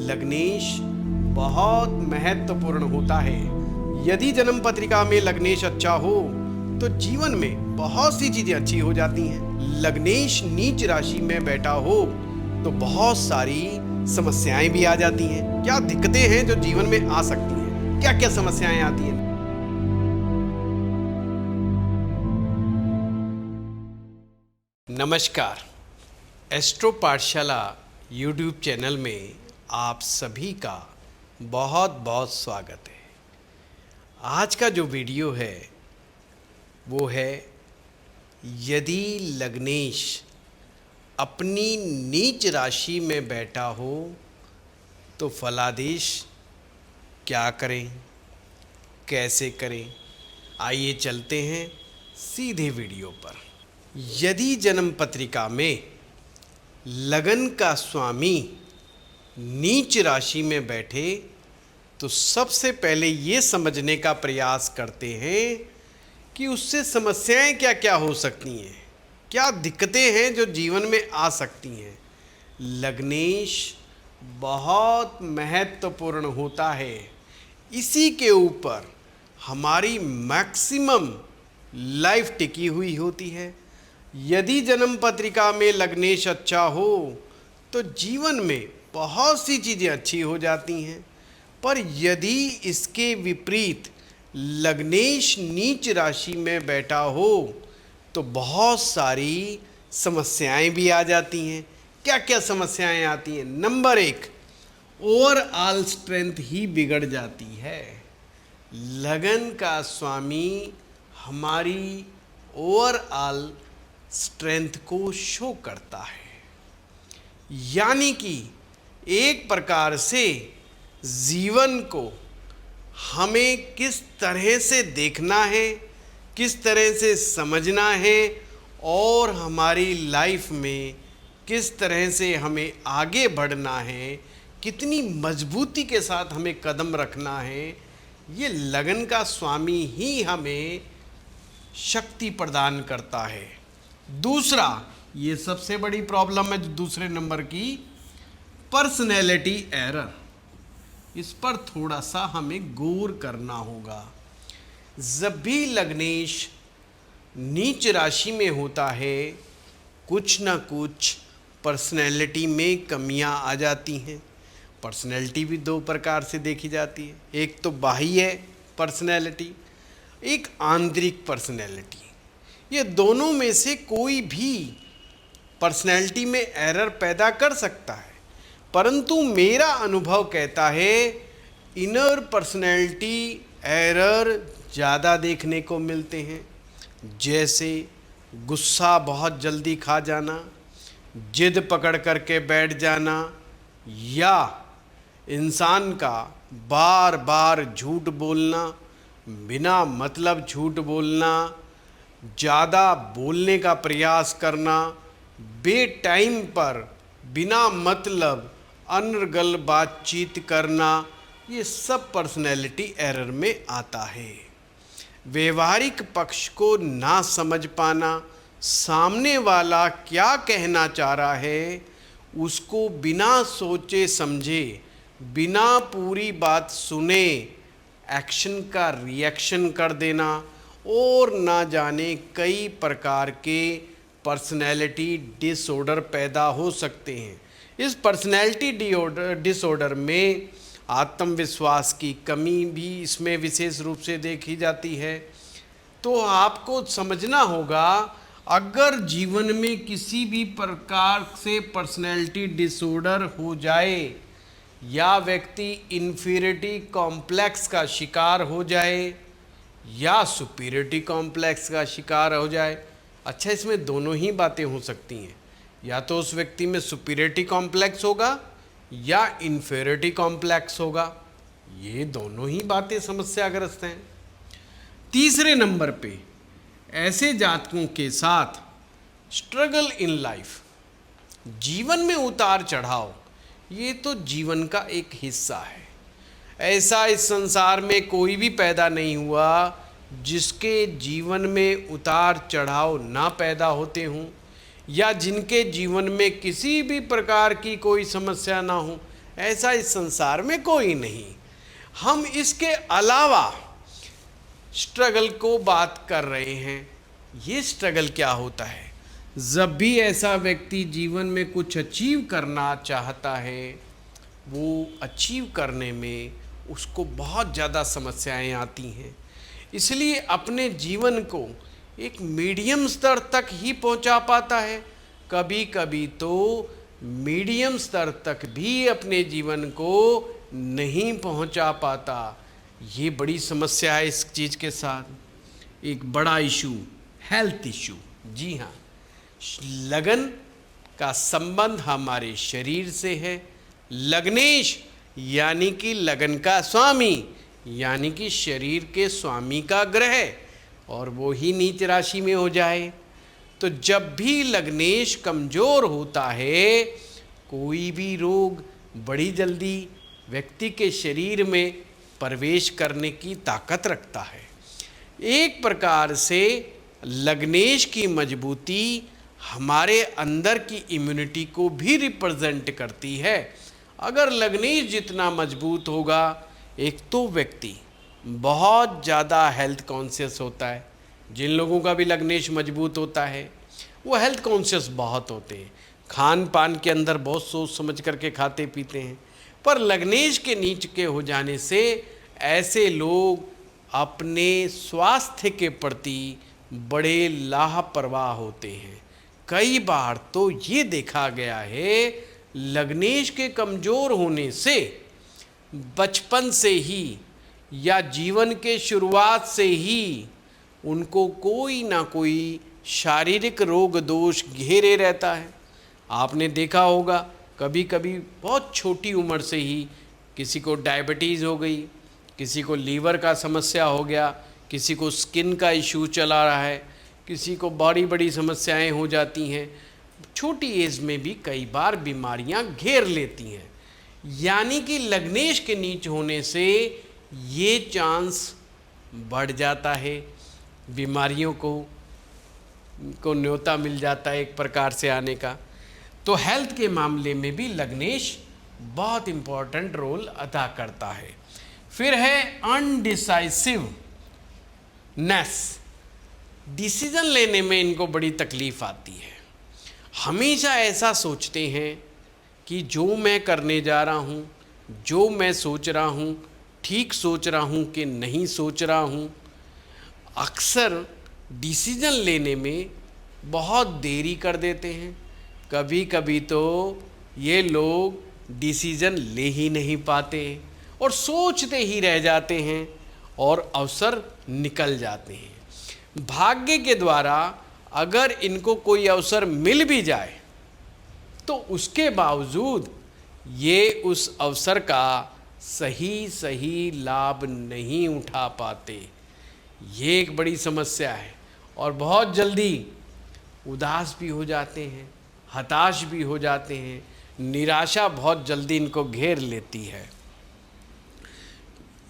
लग्नेश बहुत महत्वपूर्ण होता है। यदि जन्म पत्रिका में लग्नेश अच्छा हो तो जीवन में बहुत सी चीजें अच्छी हो जाती हैं। लग्नेश नीच राशि में बैठा हो तो बहुत सारी समस्याएं भी आ जाती हैं। क्या दिक्कतें हैं जो जीवन में आ सकती हैं? क्या क्या समस्याएं आती हैं? नमस्कार, एस्ट्रो पाठशाला यूट्यूब चैनल में आप सभी का बहुत बहुत स्वागत है। आज का जो वीडियो है वो है यदि लग्नेश अपनी नीच राशि में बैठा हो तो फलादेश क्या करें, कैसे करें। आइए चलते हैं सीधे वीडियो पर। यदि जन्म पत्रिका में लगन का स्वामी नीच राशि में बैठे तो सबसे पहले ये समझने का प्रयास करते हैं कि उससे समस्याएं क्या क्या हो सकती हैं, क्या दिक्कतें हैं जो जीवन में आ सकती हैं। लग्नेश बहुत महत्वपूर्ण होता है, इसी के ऊपर हमारी मैक्सिमम लाइफ टिकी हुई होती है। यदि जन्म पत्रिका में लग्नेश अच्छा हो तो जीवन में बहुत सी चीज़ें अच्छी हो जाती हैं, पर यदि इसके विपरीत लग्नेश नीच राशि में बैठा हो तो बहुत सारी समस्याएं भी आ जाती हैं। क्या क्या समस्याएं आती हैं? नंबर 1, ओवरऑल स्ट्रेंथ ही बिगड़ जाती है। लगन का स्वामी हमारी ओवरऑल स्ट्रेंथ को शो करता है, यानी कि एक प्रकार से जीवन को हमें किस तरह से देखना है, किस तरह से समझना है और हमारी लाइफ में किस तरह से हमें आगे बढ़ना है, कितनी मजबूती के साथ हमें कदम रखना है, ये लगन का स्वामी ही हमें शक्ति प्रदान करता है। दूसरा, ये सबसे बड़ी प्रॉब्लम है दूसरे नंबर की, पर्सनैलिटी एरर। इस पर थोड़ा सा हमें गौर करना होगा। जब भी लग्नेश नीच राशि में होता है कुछ ना कुछ पर्सनैलिटी में कमियां आ जाती हैं। पर्सनैलिटी भी दो प्रकार से देखी जाती है, एक तो बाह्य पर्सनैलिटी, एक आंतरिक पर्सनैलिटी। ये दोनों में से कोई भी पर्सनैलिटी में एरर पैदा कर सकता है, परंतु मेरा अनुभव कहता है इनर पर्सनैलिटी एरर ज़्यादा देखने को मिलते हैं। जैसे गुस्सा बहुत जल्दी खा जाना, जिद पकड़ करके बैठ जाना, या इंसान का बार बार झूठ बोलना, बिना मतलब झूठ बोलना, ज़्यादा बोलने का प्रयास करना, बेटाइम पर बिना मतलब अनर्गल बातचीत करना, ये सब पर्सनैलिटी एरर में आता है। व्यवहारिक पक्ष को ना समझ पाना, सामने वाला क्या कहना चाह रहा है उसको बिना सोचे समझे, बिना पूरी बात सुने एक्शन का रिएक्शन कर देना, और ना जाने कई प्रकार के पर्सनैलिटी डिसऑर्डर पैदा हो सकते हैं। इस पर्सनैलिटी डिसऑर्डर में आत्मविश्वास की कमी भी इसमें विशेष रूप से देखी जाती है। तो आपको समझना होगा, अगर जीवन में किसी भी प्रकार से पर्सनैलिटी डिसऑर्डर हो जाए या व्यक्ति इन्फीरियरिटी कॉम्प्लेक्स का शिकार हो जाए या सुपीरियरिटी कॉम्प्लेक्स का शिकार हो जाए, अच्छा इसमें दोनों ही बातें हो सकती हैं, या तो उस व्यक्ति में सुपीरियरिटी कॉम्प्लेक्स होगा या इन्फीरियरिटी कॉम्प्लेक्स होगा। ये दोनों ही बातें समस्याग्रस्त हैं। तीसरे नंबर पे ऐसे जातकों के साथ स्ट्रगल इन लाइफ, जीवन में उतार चढ़ाव, ये तो जीवन का एक हिस्सा है। ऐसा इस संसार में कोई भी पैदा नहीं हुआ जिसके जीवन में उतार चढ़ाव ना पैदा होते हों, या जिनके जीवन में किसी भी प्रकार की कोई समस्या ना हो। ऐसा इस संसार में कोई नहीं। हम इसके अलावा स्ट्रगल को बात कर रहे हैं। ये स्ट्रगल क्या होता है? जब भी ऐसा व्यक्ति जीवन में कुछ अचीव करना चाहता है, वो अचीव करने में उसको बहुत ज़्यादा समस्याएं आती हैं। इसलिए अपने जीवन को एक मीडियम स्तर तक ही पहुंचा पाता है। कभी कभी तो मीडियम स्तर तक भी अपने जीवन को नहीं पहुंचा पाता। ये बड़ी समस्या है इस चीज़ के साथ। एक बड़ा इशू, हेल्थ इशू। जी हाँ, लगन का संबंध हमारे शरीर से है। लग्नेश यानी कि लगन का स्वामी, यानी कि शरीर के स्वामी का ग्रह, और वो ही नीच राशि में हो जाए तो जब भी लग्नेश कमज़ोर होता है, कोई भी रोग बड़ी जल्दी व्यक्ति के शरीर में प्रवेश करने की ताकत रखता है। एक प्रकार से लग्नेश की मजबूती हमारे अंदर की इम्यूनिटी को भी रिप्रेजेंट करती है। अगर लग्नेश जितना मजबूत होगा, एक तो व्यक्ति बहुत ज़्यादा हेल्थ कॉन्शियस होता है। जिन लोगों का भी लग्नेश मजबूत होता है वो हेल्थ कॉन्शियस बहुत होते हैं। खान पान के अंदर बहुत सोच समझ करके खाते पीते हैं। पर लग्नेश के नीच के हो जाने से ऐसे लोग अपने स्वास्थ्य के प्रति बड़े लापरवाह होते हैं। कई बार तो ये देखा गया है, लग्नेश के कमज़ोर होने से बचपन से ही या जीवन के शुरुआत से ही उनको कोई ना कोई शारीरिक रोग दोष घेरे रहता है। आपने देखा होगा कभी कभी बहुत छोटी उम्र से ही किसी को डायबिटीज़ हो गई, किसी को लीवर का समस्या हो गया, किसी को स्किन का इशू चला रहा है, किसी को बड़ी बड़ी समस्याएं हो जाती हैं। छोटी एज में भी कई बार बीमारियां घेर लेती हैं। यानी कि लग्नेश के नीच होने से ये चांस बढ़ जाता है, बीमारियों को न्योता मिल जाता है एक प्रकार से आने का। तो हेल्थ के मामले में भी लग्नेश बहुत इम्पोर्टेंट रोल अदा करता है। फिर है अनडिसाइसिवनेस। डिसीजन लेने में इनको बड़ी तकलीफ आती है। हमेशा ऐसा सोचते हैं कि जो मैं करने जा रहा हूँ, जो मैं सोच रहा हूँ, ठीक सोच रहा हूँ कि नहीं सोच रहा हूँ। अक्सर डिसीजन लेने में बहुत देरी कर देते हैं। कभी कभी तो ये लोग डिसीजन ले ही नहीं पाते और सोचते ही रह जाते हैं और अवसर निकल जाते हैं। भाग्य के द्वारा अगर इनको कोई अवसर मिल भी जाए तो उसके बावजूद ये उस अवसर का सही लाभ नहीं उठा पाते। ये एक बड़ी समस्या है और बहुत जल्दी उदास भी हो जाते हैं, हताश भी हो जाते हैं। निराशा बहुत जल्दी इनको घेर लेती है।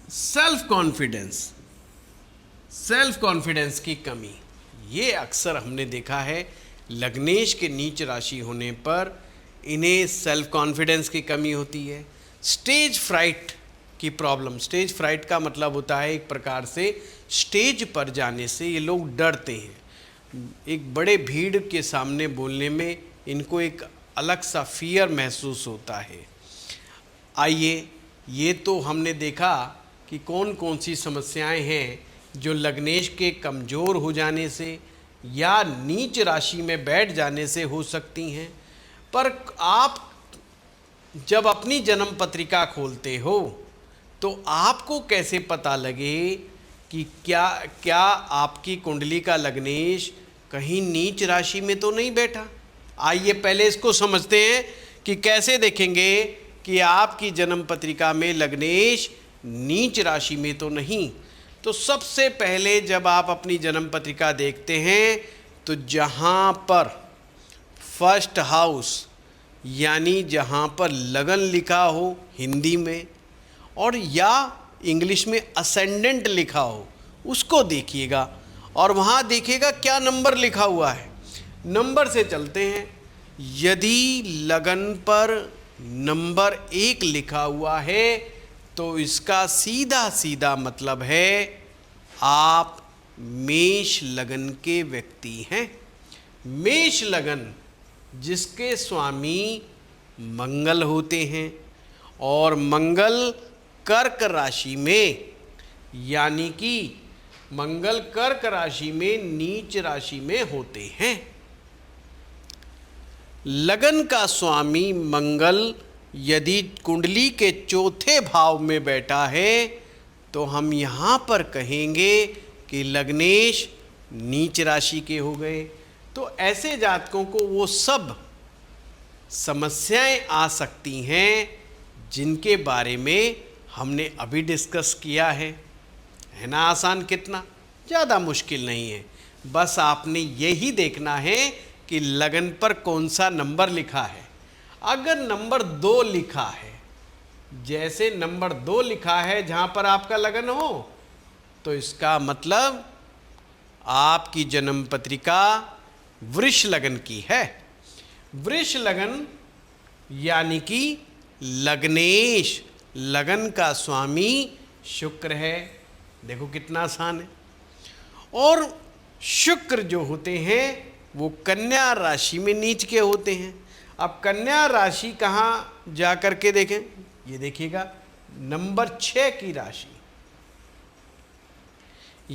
सेल्फ कॉन्फिडेंस की कमी, ये अक्सर हमने देखा है लग्नेश के नीच राशि होने पर इन्हें सेल्फ कॉन्फिडेंस की कमी होती है। स्टेज फ्राइट की प्रॉब्लम, स्टेज फ्राइट का मतलब होता है एक प्रकार से स्टेज पर जाने से ये लोग डरते हैं। एक बड़े भीड़ के सामने बोलने में इनको एक अलग सा फियर महसूस होता है। आइए, ये तो हमने देखा कि कौन कौन सी समस्याएं हैं जो लग्नेश के कमज़ोर हो जाने से या नीच राशि में बैठ जाने से हो सकती हैं। पर आप जब अपनी जन्म पत्रिका खोलते हो तो आपको कैसे पता लगे कि क्या आपकी कुंडली का लग्नेश कहीं नीच राशि में तो नहीं बैठा? आइए पहले इसको समझते हैं कि कैसे देखेंगे कि आपकी जन्म पत्रिका में लग्नेश नीच राशि में तो नहीं। तो सबसे पहले जब आप अपनी जन्म पत्रिका देखते हैं तो जहाँ पर फर्स्ट हाउस यानी जहाँ पर लगन लिखा हो हिंदी में और या इंग्लिश में असेंडेंट लिखा हो उसको देखिएगा और वहाँ देखिएगा क्या नंबर लिखा हुआ है। नंबर से चलते हैं। यदि लगन पर नंबर 1 लिखा हुआ है तो इसका सीधा सीधा मतलब है आप मेष लगन के व्यक्ति हैं। मेष लगन जिसके स्वामी मंगल होते हैं और मंगल कर्क राशि में, यानी कि मंगल कर्क राशि में नीच राशि में होते हैं। लगन का स्वामी मंगल यदि कुंडली के चौथे भाव में बैठा है तो हम यहाँ पर कहेंगे कि लग्नेश नीच राशि के हो गए। तो ऐसे जातकों को वो सब समस्याएं आ सकती हैं जिनके बारे में हमने अभी डिस्कस किया है ना। आसान कितना, ज़्यादा मुश्किल नहीं है। बस आपने यही देखना है कि लगन पर कौन सा नंबर लिखा है। अगर नंबर 2 लिखा है, जैसे नंबर 2 लिखा है जहाँ पर आपका लगन हो, तो इसका मतलब आपकी जन्म पत्रिका वृष लगन की है। वृष लगन यानी कि लग्नेश, लगन का स्वामी शुक्र है। देखो कितना आसान है। और शुक्र जो होते हैं वो कन्या राशि में नीच के होते हैं। अब कन्या राशि कहाँ जा कर के देखें, ये देखिएगा नंबर 6 की राशि,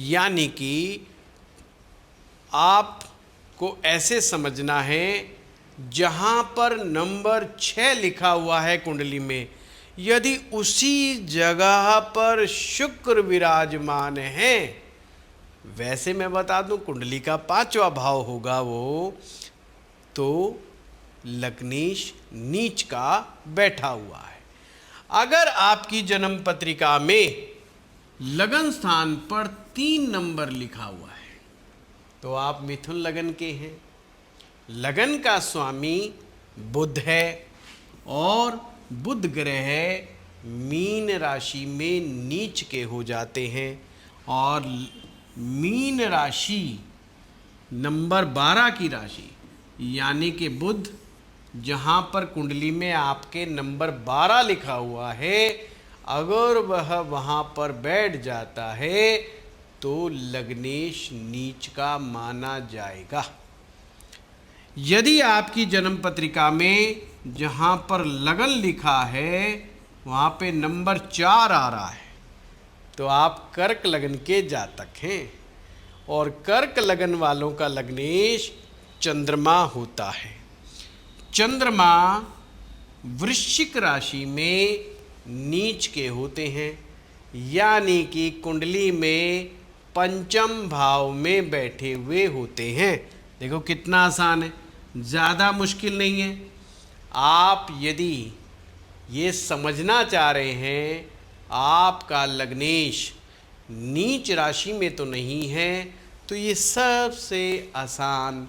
यानी कि आपको ऐसे समझना है जहाँ पर नंबर 6 लिखा हुआ है कुंडली में, यदि उसी जगह पर शुक्र विराजमान है, वैसे मैं बता दूं कुंडली का 5वां भाव होगा वो, तो लग्नेश नीच का बैठा हुआ है। अगर आपकी जन्म पत्रिका में लगन स्थान पर 3 नंबर लिखा हुआ है तो आप मिथुन लगन के हैं। लगन का स्वामी बुध है और बुध ग्रह मीन राशि में नीच के हो जाते हैं। और मीन राशि नंबर 12 की राशि, यानी कि बुध जहाँ पर कुंडली में आपके नंबर 12 लिखा हुआ है, अगर वह वहाँ पर बैठ जाता है तो लग्नेश नीच का माना जाएगा। यदि आपकी जन्म पत्रिका में जहाँ पर लगन लिखा है वहाँ पे नंबर 4 आ रहा है तो आप कर्क लगन के जातक हैं। और कर्क लगन वालों का लग्नेश चंद्रमा होता है। चंद्रमा वृश्चिक राशि में नीच के होते हैं, यानी कि कुंडली में पंचम भाव में बैठे हुए होते हैं। देखो कितना आसान है, ज़्यादा मुश्किल नहीं है। आप यदि ये समझना चाह रहे हैं आपका लग्नेश नीच राशि में तो नहीं है, तो ये सबसे आसान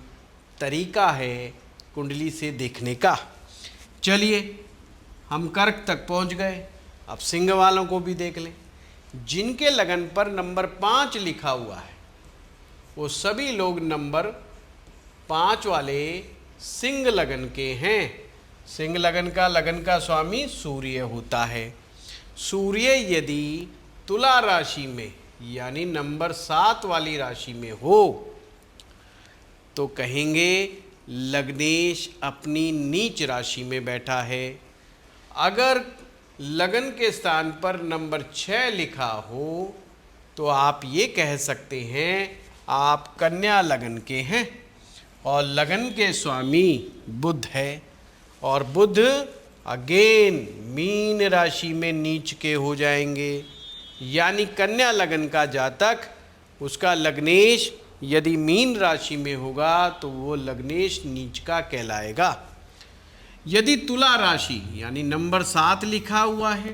तरीका है कुंडली से देखने का। चलिए हम कर्क तक पहुंच गए, अब सिंह वालों को भी देख लें। जिनके लगन पर नंबर 5 लिखा हुआ है वो सभी लोग नंबर 5 वाले सिंह लगन के हैं। सिंह लगन का स्वामी सूर्य होता है। सूर्य यदि तुला राशि में यानी नंबर 7 वाली राशि में हो तो कहेंगे लग्नेश अपनी नीच राशि में बैठा है। अगर लगन के स्थान पर नंबर 6 लिखा हो तो आप ये कह सकते हैं आप कन्या लगन के हैं और लगन के स्वामी बुध है। और बुध अगेन मीन राशि में नीच के हो जाएंगे, यानी कन्या लगन का जातक उसका लग्नेश यदि मीन राशि में होगा तो वो लग्नेश नीच का कहलाएगा। यदि तुला राशि यानी नंबर 7 लिखा हुआ है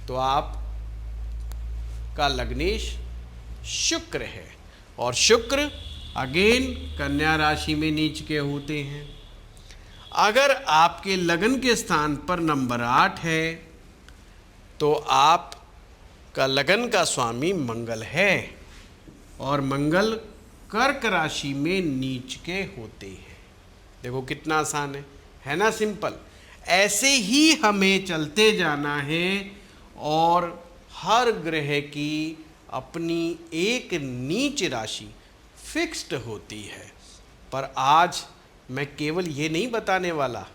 तो आप का लग्नेश शुक्र है और शुक्र अगेन कन्या राशि में नीच के होते हैं। अगर आपके लगन के स्थान पर नंबर 8 है तो आप का लगन का स्वामी मंगल है और मंगल कर्क राशि में नीच के होते हैं। देखो कितना आसान है ना, सिंपल। ऐसे ही हमें चलते जाना है और हर ग्रह की अपनी एक नीच राशि फिक्स्ड होती है। पर आज मैं केवल ये नहीं बताने वाला,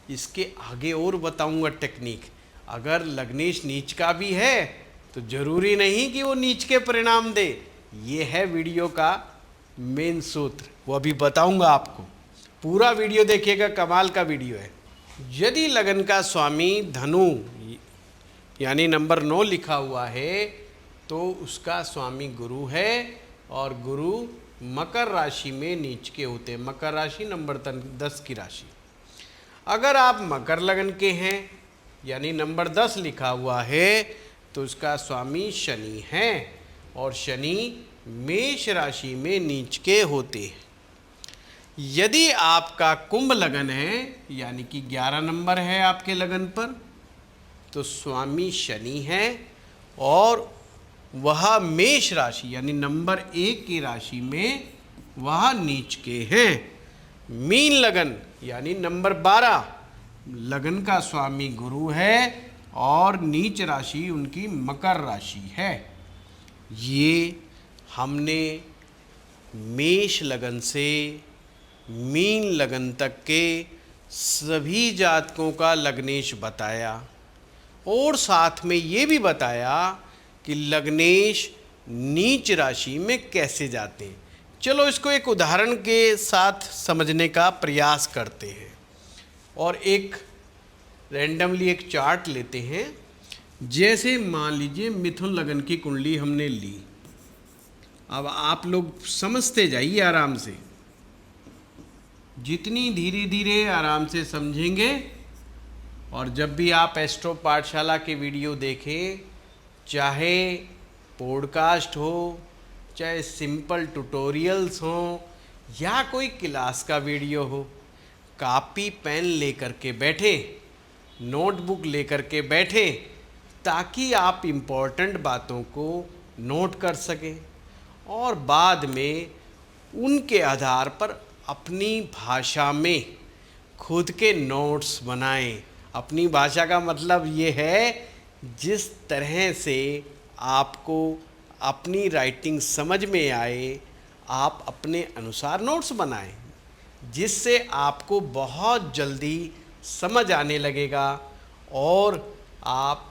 इसके आगे और बताऊंगा टेक्निक। अगर लग्नेश नीच का भी है तो ज़रूरी नहीं कि वो नीच के परिणाम दे। ये है वीडियो का मेन सूत्र, वो अभी बताऊंगा आपको। पूरा वीडियो देखिएगा, कमाल का वीडियो है। यदि लगन का स्वामी धनु यानी नंबर 9 लिखा हुआ है तो उसका स्वामी गुरु है और गुरु मकर राशि में नीच के होते हैं। मकर राशि नंबर 10 की राशि। अगर आप मकर लगन के हैं यानी नंबर 10 लिखा हुआ है तो उसका स्वामी शनि है और शनि मेष राशि में नीच के होते हैं। यदि आपका कुंभ लगन है यानी कि 11 नंबर है आपके लगन पर तो स्वामी शनि है और वह मेष राशि यानी नंबर 1 की राशि में वह नीच के हैं। मीन लगन यानी नंबर 12 लगन का स्वामी गुरु है और नीच राशि उनकी मकर राशि है। ये हमने मेष लगन से मीन लगन तक के सभी जातकों का लग्नेश बताया और साथ में ये भी बताया कि लग्नेश नीच राशि में कैसे जाते हैं। चलो इसको एक उदाहरण के साथ समझने का प्रयास करते हैं और एक रैंडमली एक चार्ट लेते हैं। जैसे मान लीजिए मिथुन लगन की कुंडली हमने ली। अब आप लोग समझते जाइए आराम से, जितनी धीरे धीरे आराम से समझेंगे और जब भी आप एस्ट्रो पाठशाला के वीडियो देखें, चाहे पॉडकास्ट हो, चाहे सिंपल ट्यूटोरियल्स हो या कोई क्लास का वीडियो हो, कॉपी पेन लेकर के बैठे, नोटबुक लेकर के बैठे ताकि आप इम्पोर्टेंट बातों को नोट कर सकें और बाद में उनके आधार पर अपनी भाषा में खुद के नोट्स बनाएं। अपनी भाषा का मतलब ये है जिस तरह से आपको अपनी राइटिंग समझ में आए, आप अपने अनुसार नोट्स बनाएं, जिससे आपको बहुत जल्दी समझ आने लगेगा और आप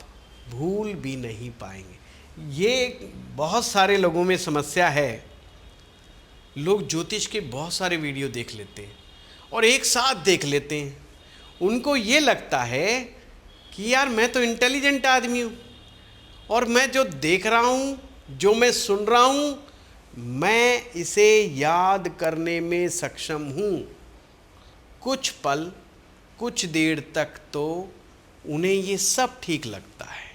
भूल भी नहीं पाएंगे। ये बहुत सारे लोगों में समस्या है। लोग ज्योतिष के बहुत सारे वीडियो देख लेते हैं और एक साथ देख लेते हैं। उनको ये लगता है कि यार मैं तो इंटेलिजेंट आदमी हूँ और मैं जो देख रहा हूँ, जो मैं सुन रहा हूँ, मैं इसे याद करने में सक्षम हूँ। कुछ पल, कुछ देर तक तो उन्हें ये सब ठीक लगता है,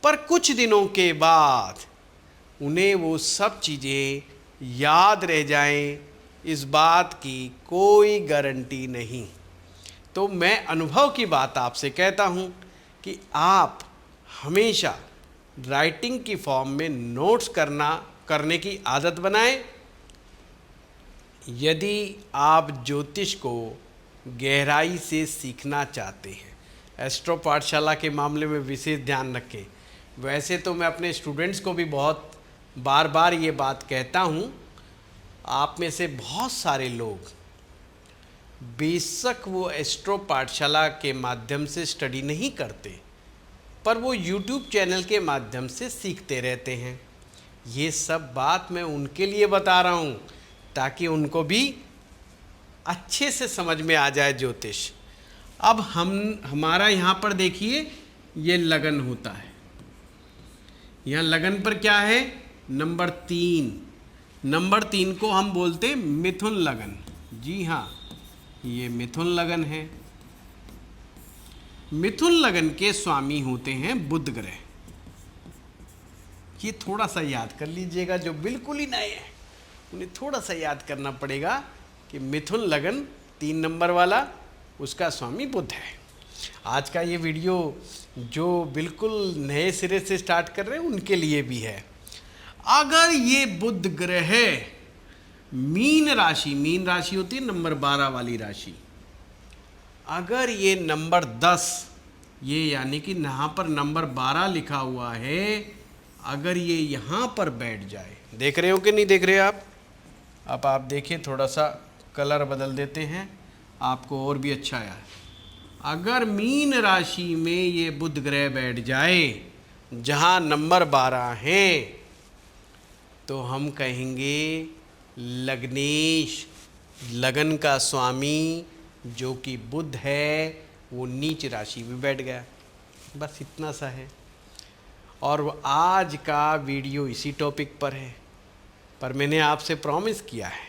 पर कुछ दिनों के बाद उन्हें वो सब चीज़ें याद रह जाएं, इस बात की कोई गारंटी नहीं। तो मैं अनुभव की बात आपसे कहता हूँ कि आप हमेशा राइटिंग की फॉर्म में नोट्स करने की आदत बनाएं। यदि आप ज्योतिष को गहराई से सीखना चाहते हैं, एस्ट्रो पाठशाला के मामले में विशेष ध्यान रखें। वैसे तो मैं अपने स्टूडेंट्स को भी बहुत बार बार ये बात कहता हूँ। आप में से बहुत सारे लोग बेशक वो एस्ट्रो पाठशाला के माध्यम से स्टडी नहीं करते, पर वो यूट्यूब चैनल के माध्यम से सीखते रहते हैं। ये सब बात मैं उनके लिए बता रहा हूँ ताकि उनको भी अच्छे से समझ में आ जाए ज्योतिष। अब हमारा यहाँ पर देखिए ये लगन होता है। यहाँ लगन पर क्या है? नंबर 3। नंबर 3 को हम बोलते हैं मिथुन लगन। जी हाँ, ये मिथुन लगन है। मिथुन लगन के स्वामी होते हैं बुध ग्रह। ये थोड़ा सा याद कर लीजिएगा, जो बिल्कुल ही नए हैं उन्हें थोड़ा सा याद करना पड़ेगा कि मिथुन लगन 3 नंबर वाला, उसका स्वामी बुध है। आज का ये वीडियो जो बिल्कुल नए सिरे से स्टार्ट कर रहे हैं उनके लिए भी है। अगर ये बुध ग्रह मीन राशि होती है नंबर 12 वाली राशि, अगर ये नंबर 10, ये यानी कि यहाँ पर नंबर 12 लिखा हुआ है, अगर ये यहाँ पर बैठ जाए, देख रहे हो कि नहीं देख रहे आप? अब आप देखिए, थोड़ा सा कलर बदल देते हैं आपको और भी अच्छा आया। अगर मीन राशि में ये बुध ग्रह बैठ जाए जहाँ नंबर 12 है, तो हम कहेंगे लग्नेश, लगन का स्वामी जो कि बुध है, वो नीच राशि में बैठ गया। बस इतना सा है। और आज का वीडियो इसी टॉपिक पर है, पर मैंने आपसे प्रॉमिस किया है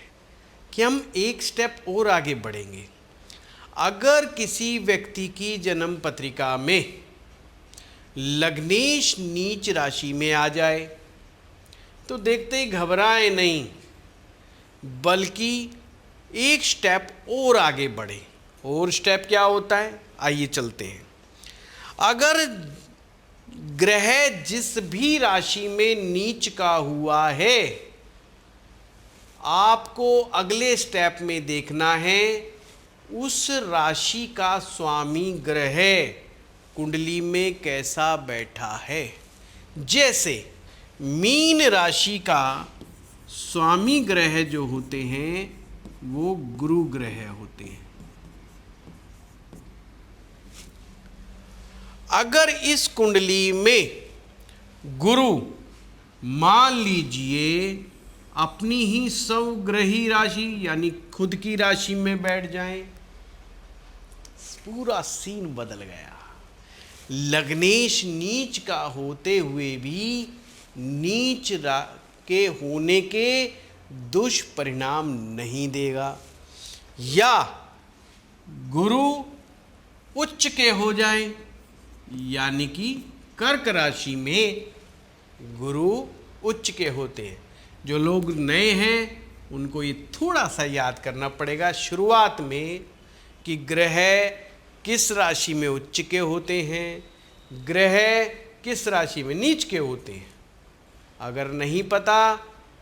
कि हम एक स्टेप और आगे बढ़ेंगे। अगर किसी व्यक्ति की जन्म पत्रिका में लग्नेश नीच राशि में आ जाए तो देखते ही घबराएं नहीं, बल्कि एक स्टेप और आगे बढ़े। और स्टेप क्या होता है, आइए चलते हैं। अगर ग्रह जिस भी राशि में नीच का हुआ है, आपको अगले स्टेप में देखना है उस राशि का स्वामी ग्रह कुंडली में कैसा बैठा है। जैसे मीन राशि का स्वामी ग्रह जो होते हैं वो गुरु ग्रह होते हैं। अगर इस कुंडली में गुरु मान लीजिए अपनी ही स्वग्रही राशि यानी खुद की राशि में बैठ जाएं, पूरा सीन बदल गया। लग्नेश नीच का होते हुए भी नीच के होने के दुष्परिणाम नहीं देगा। या गुरु उच्च के हो जाए, यानी कि कर्क राशि में गुरु उच्च के होते हैं। जो लोग नए हैं उनको ये थोड़ा सा याद करना पड़ेगा शुरुआत में कि ग्रह किस राशि में उच्च के होते हैं, ग्रह किस राशि में नीच के होते हैं। अगर नहीं पता,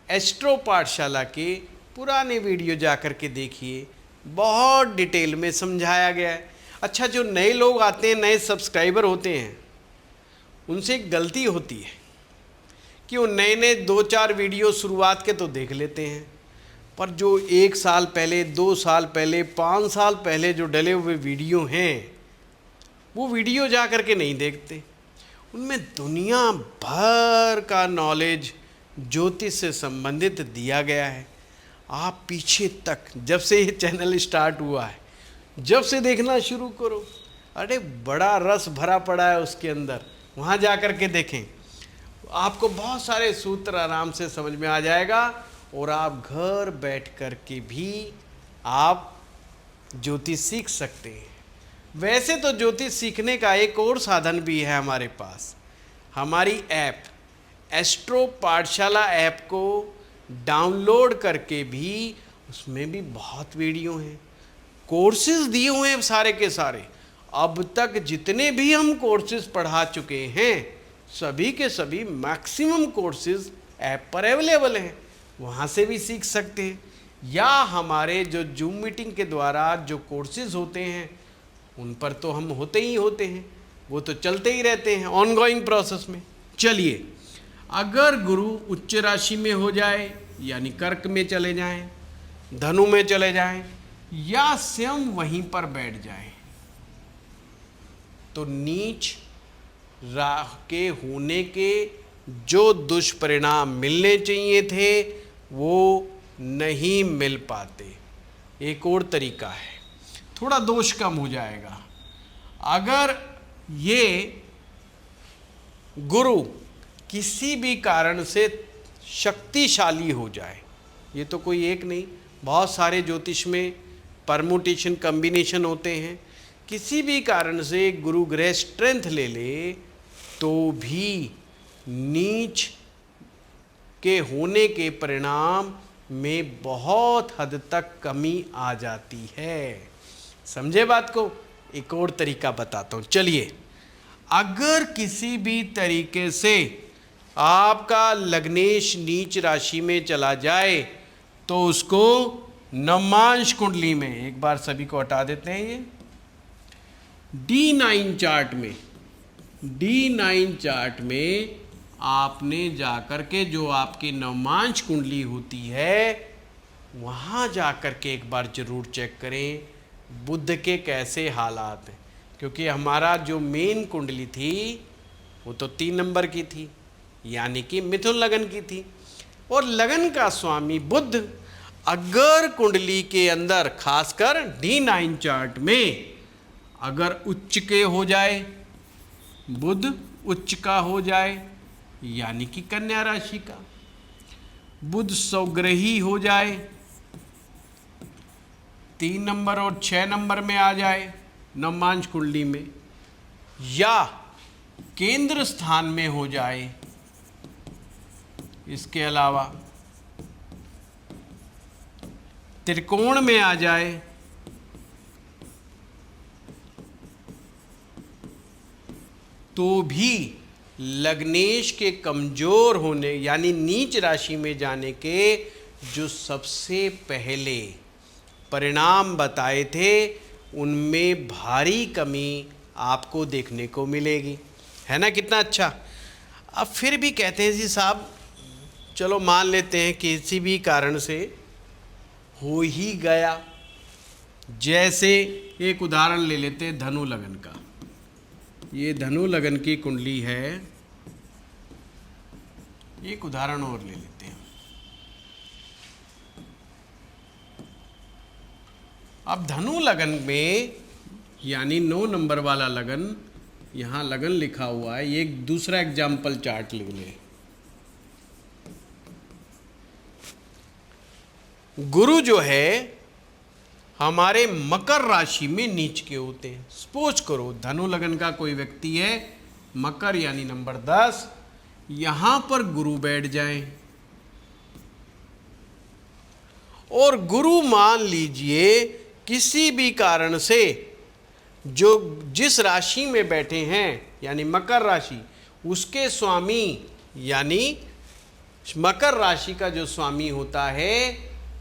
एस्ट्रो पाठशाला के पुराने वीडियो जा कर के देखिए, बहुत डिटेल में समझाया गया है। अच्छा, जो नए लोग आते हैं, नए सब्सक्राइबर होते हैं, उनसे एक गलती होती है कि वो नए नए 2-4 वीडियो शुरुआत के तो देख लेते हैं, पर जो 1 साल पहले, 2 साल पहले, 5 साल पहले जो डले हुए वीडियो हैं, वो वीडियो जा कर के नहीं देखते। उनमें दुनिया भर का नॉलेज ज्योतिष से संबंधित दिया गया है। आप पीछे तक, जब से ये चैनल स्टार्ट हुआ है, जब से देखना शुरू करो, अरे बड़ा रस भरा पड़ा है उसके अंदर। वहाँ जा कर के देखें, आपको बहुत सारे सूत्र आराम से समझ में आ जाएगा और आप घर बैठ कर के भी आप ज्योतिष सीख सकते हैं। वैसे तो ज्योतिष सीखने का एक और साधन भी है हमारे पास। हमारी ऐप एस्ट्रो पाठशाला ऐप को डाउनलोड करके भी, उसमें भी बहुत वीडियो हैं, कोर्सेज दिए हुए हैं सारे के सारे। अब तक जितने भी हम कोर्सेज पढ़ा चुके हैं, सभी के सभी मैक्सिमम कोर्सेज ऐप पर अवेलेबल हैं, वहाँ से भी सीख सकते हैं। या हमारे जो जूम मीटिंग के द्वारा जो कोर्सेज होते हैं, उन पर तो हम होते ही होते हैं, वो तो चलते ही रहते हैं ऑनगोइंग प्रोसेस में। चलिए, अगर गुरु उच्च राशि में हो जाए, यानी कर्क में चले जाएं, धनु में चले जाएं, या स्वयं वहीं पर बैठ जाएं, तो नीच राह के होने के जो दुष्परिणाम मिलने चाहिए थे वो नहीं मिल पाते। एक और तरीका है, थोड़ा दोष कम हो जाएगा। अगर ये गुरु किसी भी कारण से शक्तिशाली हो जाए, ये तो कोई एक नहीं, बहुत सारे ज्योतिष में परमुटेशन कॉम्बिनेशन होते हैं, किसी भी कारण से गुरु ग्रह स्ट्रेंथ ले ले तो भी नीच के होने के परिणाम में बहुत हद तक कमी आ जाती है। समझे बात को? एक और तरीका बताता हूँ। चलिए, अगर किसी भी तरीके से आपका लग्नेश नीच राशि में चला जाए तो उसको नवमांश कुंडली में, एक बार सभी को हटा देते हैं, ये D9 चार्ट में आपने जाकर के जो आपकी नवमांश कुंडली होती है वहाँ जाकर के एक बार जरूर चेक करें बुध के कैसे हालात हैं, क्योंकि हमारा जो मेन कुंडली थी वो तो 3 नंबर की थी, यानी कि मिथुन लगन की थी। और लगन का स्वामी बुध अगर कुंडली के अंदर खासकर D9 चार्ट में अगर उच्च के हो जाए, बुध उच्च का हो जाए यानी कि कन्या राशि का, बुध स्वग्रही हो जाए, 3 नंबर और 6 नंबर में आ जाए नवमांश कुंडली में, या केंद्र स्थान में हो जाए, इसके अलावा त्रिकोण में आ जाए, तो भी लग्नेश के कमजोर होने यानी नीच राशि में जाने के जो सबसे पहले परिणाम बताए थे उनमें भारी कमी आपको देखने को मिलेगी, है ना। कितना अच्छा। अब फिर भी कहते हैं जी साहब चलो मान लेते हैं किसी भी कारण से हो ही गया, जैसे एक उदाहरण ले लेते हैं धनु लगन का। ये धनु लगन की कुंडली है, एक उदाहरण और ले लेते हैं। अब धनु लगन में यानी 9 नंबर वाला लगन, यहाँ लगन लिखा हुआ है, ये एक दूसरा एग्जाम्पल चार्ट ले लें। गुरु जो है हमारे मकर राशि में नीच के होते हैं। सपोज करो धनु लगन का कोई व्यक्ति है, मकर यानी नंबर 10, यहां पर गुरु बैठ जाएं और गुरु मान लीजिए किसी भी कारण से जो जिस राशि में बैठे हैं यानी मकर राशि, उसके स्वामी यानी मकर राशि का जो स्वामी होता है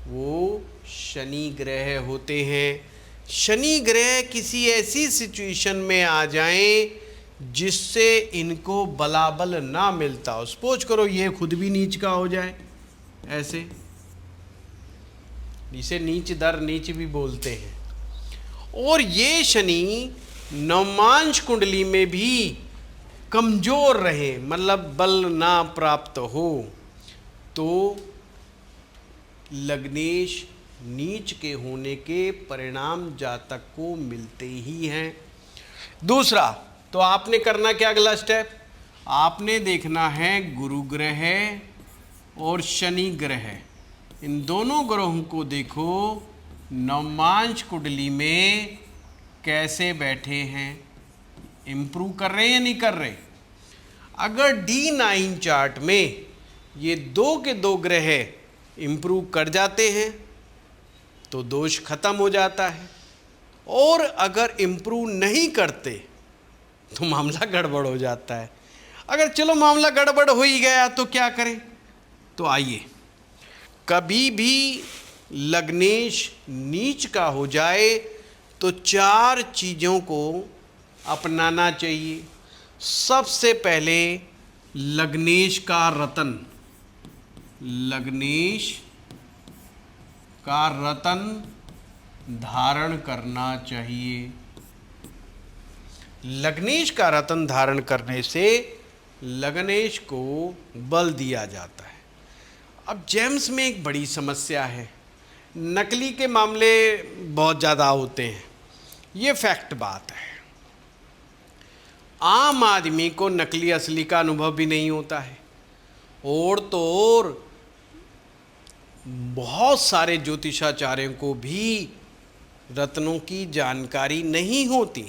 वो शनि ग्रह होते हैं। शनि ग्रह किसी ऐसी सिचुएशन में आ जाएं जिससे इनको बलाबल ना मिलता हो। सपोज करो ये खुद भी नीच का हो जाए, ऐसे, इसे नीच दर नीच भी बोलते हैं, और ये शनि नवमांश कुंडली में भी कमजोर रहे, मतलब बल ना प्राप्त हो, तो लग्नेश नीच के होने के परिणाम जातक को मिलते ही हैं। दूसरा, तो आपने करना क्या, अगला स्टेप आपने देखना है गुरु ग्रह और शनि ग्रह, इन दोनों ग्रहों को देखो नवमांश कुंडली में कैसे बैठे हैं, इम्प्रूव कर रहे हैं या नहीं कर रहे। अगर D9 चार्ट में ये 2 के 2 ग्रह इम्प्रूव कर जाते हैं तो दोष खत्म हो जाता है, और अगर इम्प्रूव नहीं करते तो मामला गड़बड़ हो जाता है। अगर चलो मामला गड़बड़ हो ही गया तो क्या करें, तो आइए, कभी भी लग्नेश नीच का हो जाए तो 4 चीज़ों को अपनाना चाहिए। सबसे पहले लग्नेश का रतन, लग्नेश का रतन धारण करना चाहिए। लग्नेश का रतन धारण करने से लग्नेश को बल दिया जाता है। अब जेम्स में एक बड़ी समस्या है, नकली के मामले बहुत ज़्यादा होते हैं, ये फैक्ट बात है। आम आदमी को नकली असली का अनुभव भी नहीं होता है, और तो और बहुत सारे ज्योतिषाचार्यों को भी रत्नों की जानकारी नहीं होती।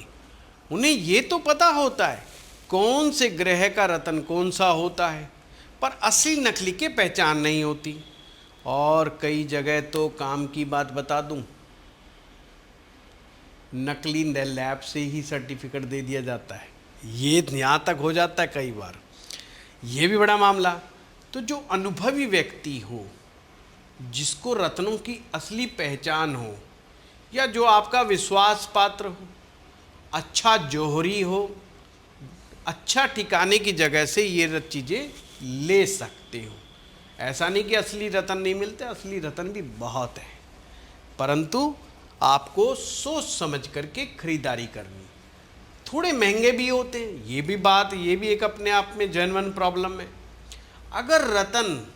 उन्हें ये तो पता होता है कौन से ग्रह का रत्न कौन सा होता है, पर असली नकली की पहचान नहीं होती। और कई जगह तो काम की बात बता दूं, नकली लैब से ही सर्टिफिकेट दे दिया जाता है, ये यहाँ तक हो जाता है कई बार, ये भी बड़ा मामला। तो जो अनुभवी व्यक्ति हो, जिसको रत्नों की असली पहचान हो, या जो आपका विश्वास पात्र हो, अच्छा जोहरी हो, अच्छा ठिकाने की जगह से ये चीज़ें ले सकते हो। ऐसा नहीं कि असली रतन नहीं मिलते, असली रतन भी बहुत है, परंतु आपको सोच समझ करके खरीदारी करनी। थोड़े महंगे भी होते हैं, ये भी एक अपने आप में जेन्युइन प्रॉब्लम है। अगर रतन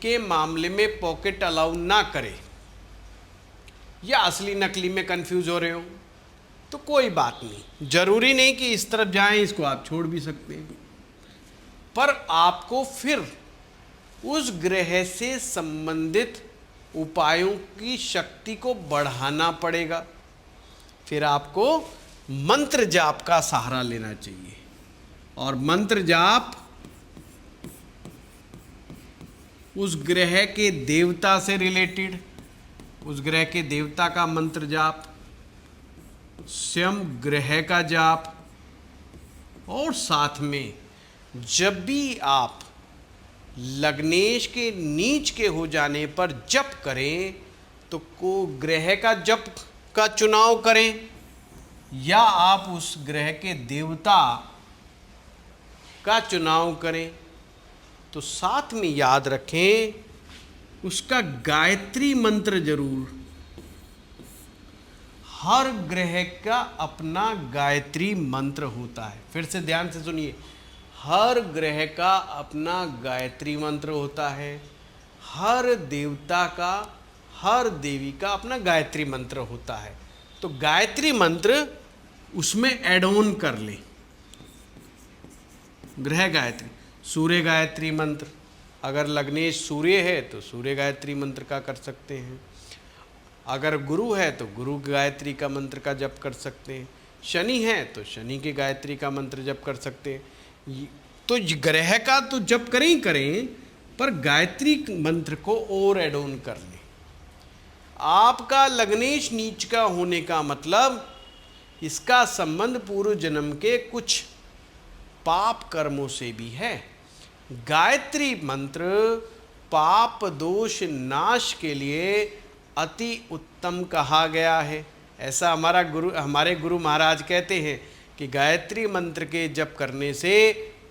के मामले में पॉकेट अलाउ ना करे या असली नकली में कंफ्यूज हो रहे हो तो कोई बात नहीं, जरूरी नहीं कि इस तरफ जाएं, इसको आप छोड़ भी सकते हैं, पर आपको फिर उस ग्रह से संबंधित उपायों की शक्ति को बढ़ाना पड़ेगा। फिर आपको मंत्र जाप का सहारा लेना चाहिए, और मंत्र जाप उस ग्रह के देवता से रिलेटेड, उस ग्रह के देवता का मंत्र जाप, स्वयं ग्रह का जाप, और साथ में जब भी आप लग्नेश के नीच के हो जाने पर जप करें तो को ग्रह का जप का चुनाव करें, या आप उस ग्रह के देवता का चुनाव करें, तो साथ में याद रखें उसका गायत्री मंत्र जरूर। हर ग्रह का अपना गायत्री मंत्र होता है। फिर से ध्यान से सुनिए, हर ग्रह का अपना गायत्री मंत्र होता है, हर देवता का, हर देवी का अपना गायत्री मंत्र होता है। तो गायत्री मंत्र उसमें ऐड ऑन कर लें। ग्रह गायत्री, सूर्य गायत्री मंत्र, अगर लग्नेश सूर्य है तो सूर्य गायत्री मंत्र का कर सकते हैं, अगर गुरु है तो गुरु गायत्री का मंत्र का जप कर सकते हैं, शनि है तो शनि के गायत्री का मंत्र जप कर सकते हैं। तो ग्रह का तो जप करें ही करें, पर गायत्री मंत्र को और ऐड ऑन कर लें। आपका लग्नेश नीच का होने का मतलब इसका संबंध पूर्व जन्म के कुछ पाप कर्मों से भी है। गायत्री मंत्र पाप दोष नाश के लिए अति उत्तम कहा गया है। ऐसा हमारे गुरु महाराज कहते हैं कि गायत्री मंत्र के जप करने से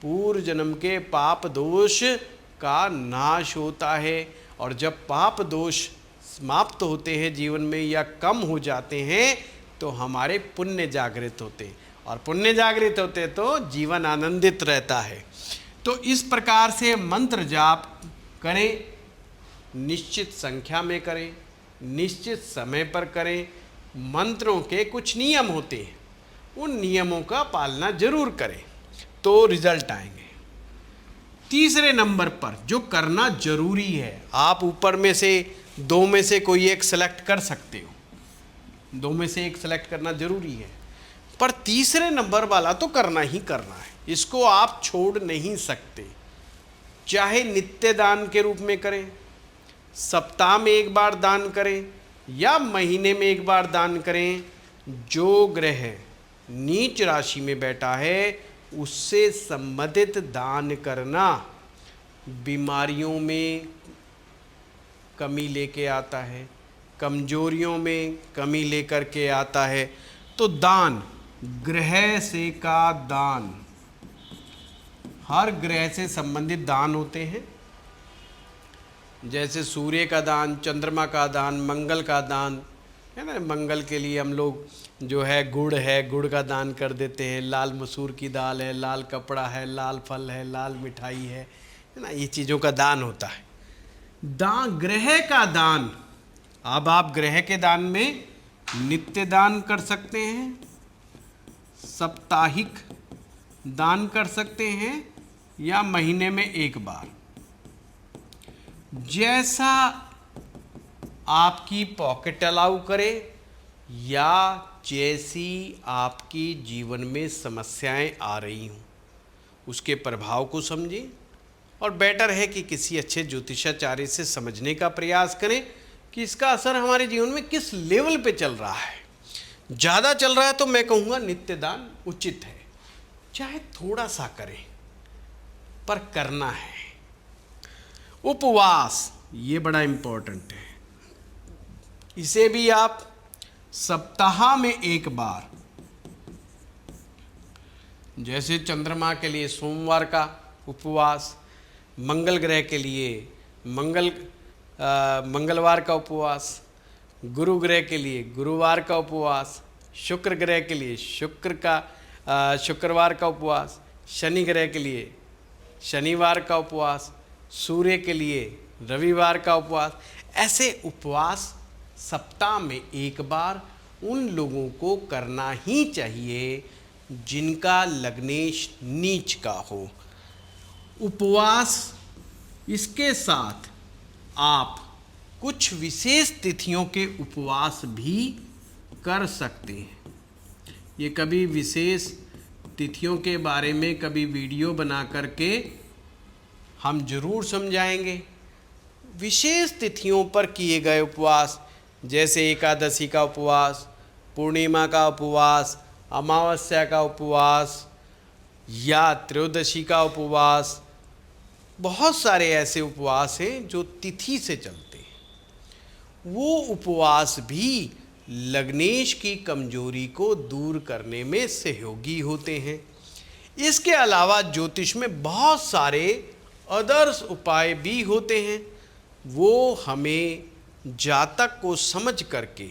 पूर्व जन्म के पाप दोष का नाश होता है, और जब पाप दोष समाप्त होते हैं जीवन में या कम हो जाते हैं तो हमारे पुण्य जागृत होते हैं, और पुण्य जागृत होते तो जीवन आनंदित रहता है। तो इस प्रकार से मंत्र जाप करें, निश्चित संख्या में करें, निश्चित समय पर करें। मंत्रों के कुछ नियम होते हैं, उन नियमों का पालना जरूर करें तो रिजल्ट आएंगे। तीसरे नंबर पर जो करना जरूरी है, आप ऊपर में से दो में से कोई एक सेलेक्ट कर सकते हो, दो में से एक सेलेक्ट करना जरूरी है, पर तीसरे नंबर वाला तो करना ही करना है, इसको आप छोड़ नहीं सकते। चाहे नित्य दान के रूप में करें, सप्ताह में एक बार दान करें, या महीने में एक बार दान करें। जो ग्रह नीच राशि में बैठा है उससे संबंधित दान करना बीमारियों में कमी लेके आता है, कमजोरियों में कमी लेकर के आता है। तो दान, ग्रह से का दान, हर ग्रह से संबंधित दान होते हैं, जैसे सूर्य का दान, चंद्रमा का दान, मंगल का दान है ना। मंगल के लिए हम लोग जो है गुड़ का दान कर देते हैं, लाल मसूर की दाल है, लाल कपड़ा है, लाल फल है, लाल मिठाई है ना, ये चीज़ों का दान होता है। ग्रह का दान, अब आप ग्रह के दान में नित्य दान कर सकते हैं, साप्ताहिक दान कर सकते हैं, या महीने में एक बार, जैसा आपकी पॉकेट अलाउ करे या जैसी आपकी जीवन में समस्याएं आ रही हों उसके प्रभाव को समझें, और बेटर है कि किसी अच्छे ज्योतिषाचार्य से समझने का प्रयास करें कि इसका असर हमारे जीवन में किस लेवल पे चल रहा है। ज़्यादा चल रहा है तो मैं कहूँगा नित्य दान उचित है, चाहे थोड़ा सा करें पर करना है। उपवास, ये बड़ा इम्पोर्टेंट है, इसे भी आप सप्ताह में एक बार जैसे चंद्रमा के लिए सोमवार का उपवास, मंगल ग्रह के लिए मंगलवार का उपवास, गुरु ग्रह के लिए गुरुवार का उपवास, शुक्र ग्रह के लिए शुक्रवार का उपवास, शनि ग्रह के लिए शनिवार का उपवास, सूर्य के लिए रविवार का उपवास। ऐसे उपवास सप्ताह में एक बार उन लोगों को करना ही चाहिए जिनका लग्नेश नीच का हो। उपवास इसके साथ आप कुछ विशेष तिथियों के उपवास भी कर सकते हैं। ये कभी विशेष तिथियों के बारे में कभी वीडियो बना करके हम जरूर समझाएंगे। विशेष तिथियों पर किए गए उपवास, जैसे एकादशी का उपवास, पूर्णिमा का उपवास, अमावस्या का उपवास या त्रयोदशी का उपवास, बहुत सारे ऐसे उपवास हैं जो तिथि से चलते हैं। वो उपवास भी लग्नेश की कमजोरी को दूर करने में सहयोगी होते हैं। इसके अलावा ज्योतिष में बहुत सारे आदर्श उपाय भी होते हैं। वो हमें जातक को समझ करके,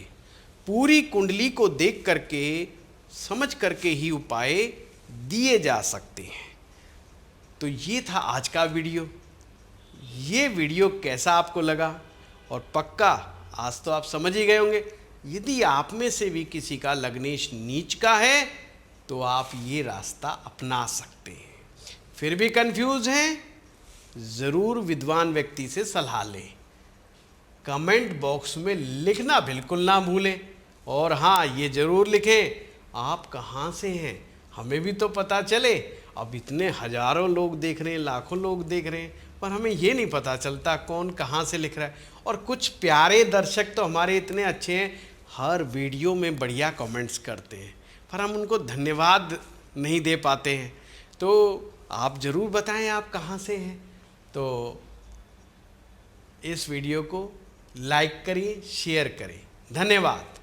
पूरी कुंडली को देख करके, समझ करके ही उपाय दिए जा सकते हैं। तो ये था आज का वीडियो। ये वीडियो कैसा आपको लगा? और पक्का आज तो आप समझ ही गए होंगे। यदि आप में से भी किसी का लग्नेश नीच का है तो आप ये रास्ता अपना सकते हैं। फिर भी कंफ्यूज हैं? ज़रूर विद्वान व्यक्ति से सलाह लें। कमेंट बॉक्स में लिखना बिल्कुल ना भूलें। और हाँ, ये ज़रूर लिखें आप कहाँ से हैं, हमें भी तो पता चले। अब इतने हज़ारों लोग देख रहे हैं, लाखों लोग देख रहे हैं, पर हमें ये नहीं पता चलता कौन कहाँ से लिख रहा है। और कुछ प्यारे दर्शक तो हमारे इतने अच्छे हैं, हर वीडियो में बढ़िया कमेंट्स करते हैं, पर हम उनको धन्यवाद नहीं दे पाते हैं। तो आप ज़रूर बताएं आप कहाँ से हैं। तो इस वीडियो को लाइक करिए, शेयर करें। धन्यवाद।